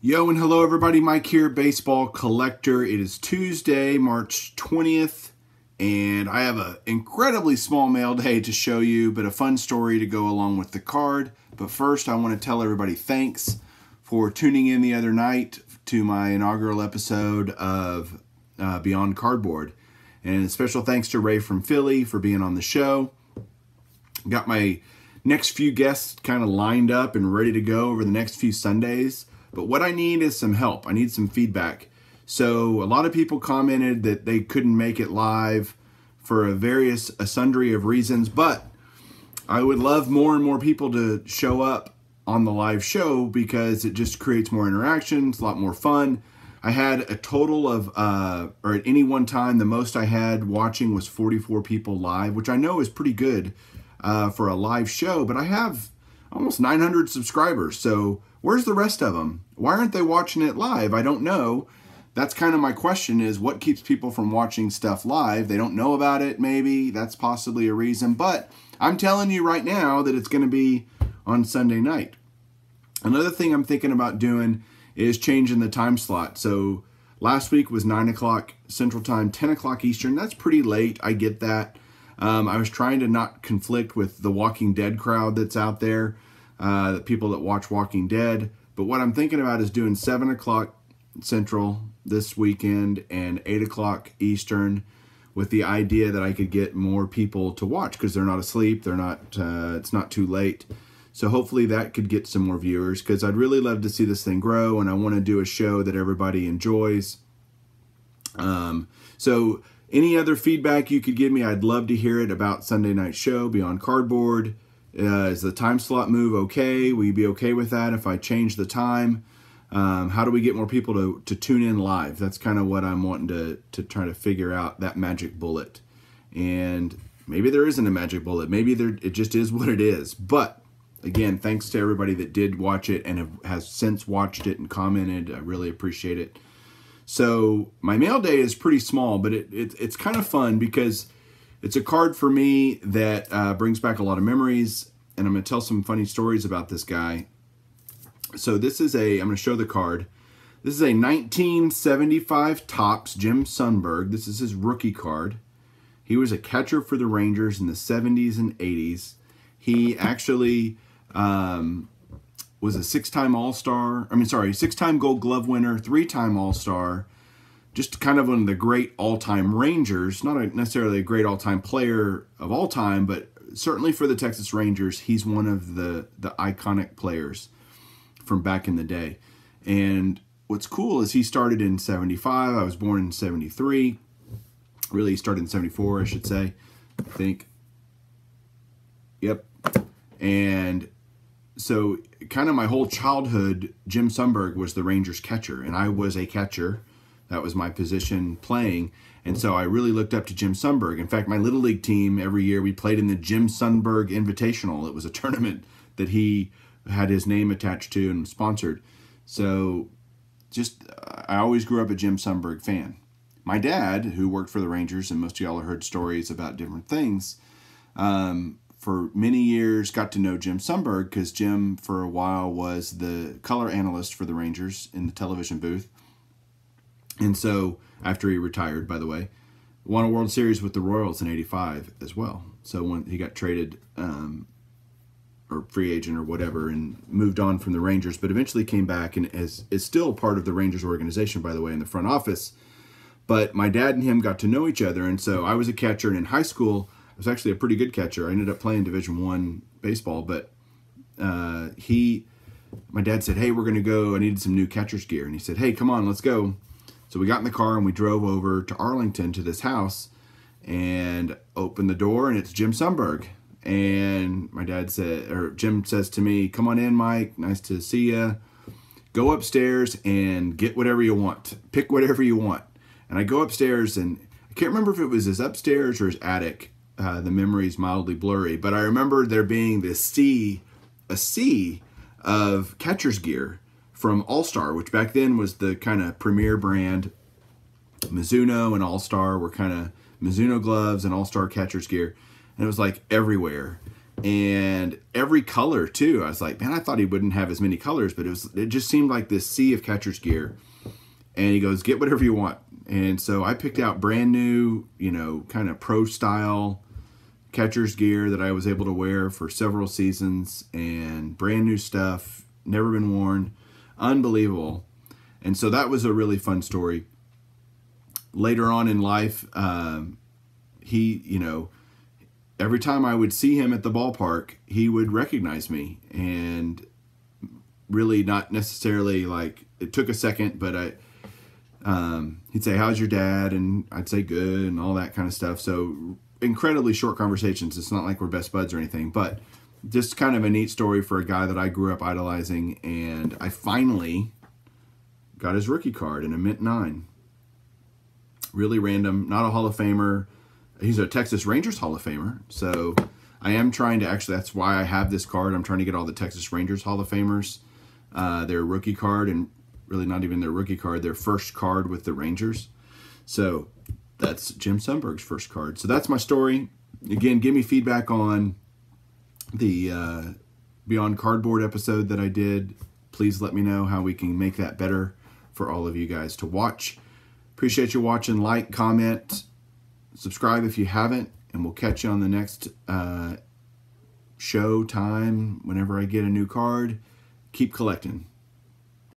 Yo and hello everybody, Mike here, baseball collector. It is Tuesday, March 20th, and I have an incredibly small mail day to show you, but a fun story to go along with the card. But first, I want to tell everybody thanks for tuning in the other night to my inaugural episode of Beyond Cardboard. And a special thanks to Ray from Philly for being on the show. Got my next few guests kind of lined up and ready to go over the next few Sundays. But what I need is some help. I need some feedback. So a lot of people commented that they couldn't make it live for a sundry of reasons, but I would love more and more people to show up on the live show because it just creates more interaction. It's a lot more fun. I had a total of, or at any one time, the most I had watching was 44 people live, which I know is pretty good for a live show, but I have almost 900 subscribers. So where's the rest of them? Why aren't they watching it live? I don't know. That's kind of my question, is what keeps people from watching stuff live? They don't know about it, maybe. That's possibly a reason. But I'm telling you right now that it's going to be on Sunday night. Another thing I'm thinking about doing is changing the time slot. So last week was 9 o'clock Central Time, 10 o'clock Eastern. That's pretty late. I get that. I was trying to not conflict with the Walking Dead crowd that's out there. The people that watch Walking Dead. But what I'm thinking about is doing 7 o'clock Central this weekend and 8 o'clock Eastern, with the idea that I could get more people to watch because they're not asleep. They're not. It's not too late. So hopefully that could get some more viewers, because I'd really love to see this thing grow, and I want to do a show that everybody enjoys. So any other feedback you could give me, I'd love to hear it about Sunday night show, Beyond Cardboard. Is the time slot move okay? Will you be okay with that if I change the time? How do we get more people to tune in live? That's kind of what I'm wanting to try to figure out, that magic bullet. And maybe there isn't a magic bullet. Maybe it just is what it is. But again, thanks to everybody that did watch it and has since watched it and commented. I really appreciate it. So my mail day is pretty small, but it's kind of fun because it's a card for me that brings back a lot of memories, and I'm going to tell some funny stories about this guy. So this is I'm going to show the card. This is a 1975 Topps Jim Sundberg. This is his rookie card. He was a catcher for the Rangers in the 70s and 80s. He actually was a six-time All-Star. Six-time Gold Glove winner, three-time All-Star. Just kind of one of the great all-time Rangers. Not necessarily a great all-time player of all time, but certainly for the Texas Rangers, he's one of the iconic players from back in the day. And what's cool is he started in 75. I was born in 73. Really, he started in 74, I should say. I think. Yep. And so kind of my whole childhood, Jim Sundberg was the Rangers catcher, and I was a catcher. That was my position playing. And so I really looked up to Jim Sundberg. In fact, my Little League team, every year we played in the Jim Sundberg Invitational. It was a tournament that he had his name attached to and sponsored. So I always grew up a Jim Sundberg fan. My dad, who worked for the Rangers, and most of y'all have heard stories about different things, for many years got to know Jim Sundberg because Jim, for a while, was the color analyst for the Rangers in the television booth. And so, after he retired, by the way, won a World Series with the Royals in '85 as well. So when he got traded, or free agent or whatever, and moved on from the Rangers, but eventually came back and is still part of the Rangers organization, by the way, in the front office. But my dad and him got to know each other, and so I was a catcher, and in high school, I was actually a pretty good catcher. I ended up playing Division I baseball, but my dad said, hey, we're going to go. I needed some new catcher's gear. And he said, hey, come on, let's go. So we got in the car and we drove over to Arlington to this house and opened the door, and it's Jim Sundberg. And Jim says to me, come on in, Mike. Nice to see you. Go upstairs and get whatever you want. Pick whatever you want. And I go upstairs, and I can't remember if it was his upstairs or his attic. The memory's mildly blurry, but I remember there being a sea of catcher's gear from All-Star, which back then was the kind of premier brand. Mizuno and All-Star were kind of Mizuno gloves and All-Star catcher's gear. And it was like everywhere. and every color too. I was like, man, I thought he wouldn't have as many colors, but it just seemed like this sea of catcher's gear. And he goes, get whatever you want. And so I picked out brand new, you know, kind of pro style catcher's gear that I was able to wear for several seasons, and brand new stuff, never been worn, unbelievable. And so that was a really fun story. Later on in life, he, you know, every time I would see him at the ballpark, he would recognize me, and really not necessarily like, it took a second, but he'd say, how's your dad? And I'd say good, and all that kind of stuff. So incredibly short conversations. It's not like we're best buds or anything, but just kind of a neat story for a guy that I grew up idolizing. And I finally got his rookie card in a mint 9. Really random, not a Hall of Famer. He's a Texas Rangers Hall of Famer. So I am trying to actually, that's why I have this card. I'm trying to get all the Texas Rangers Hall of Famers, their rookie card, and really not even their rookie card, their first card with the Rangers. So that's Jim Sundberg's first card. So that's my story. Again, give me feedback on the Beyond Cardboard episode that I did. Please let me know how we can make that better for all of you guys to watch. Appreciate you watching. Like, comment, subscribe if you haven't, and we'll catch you on the next show time whenever I get a new card. Keep collecting.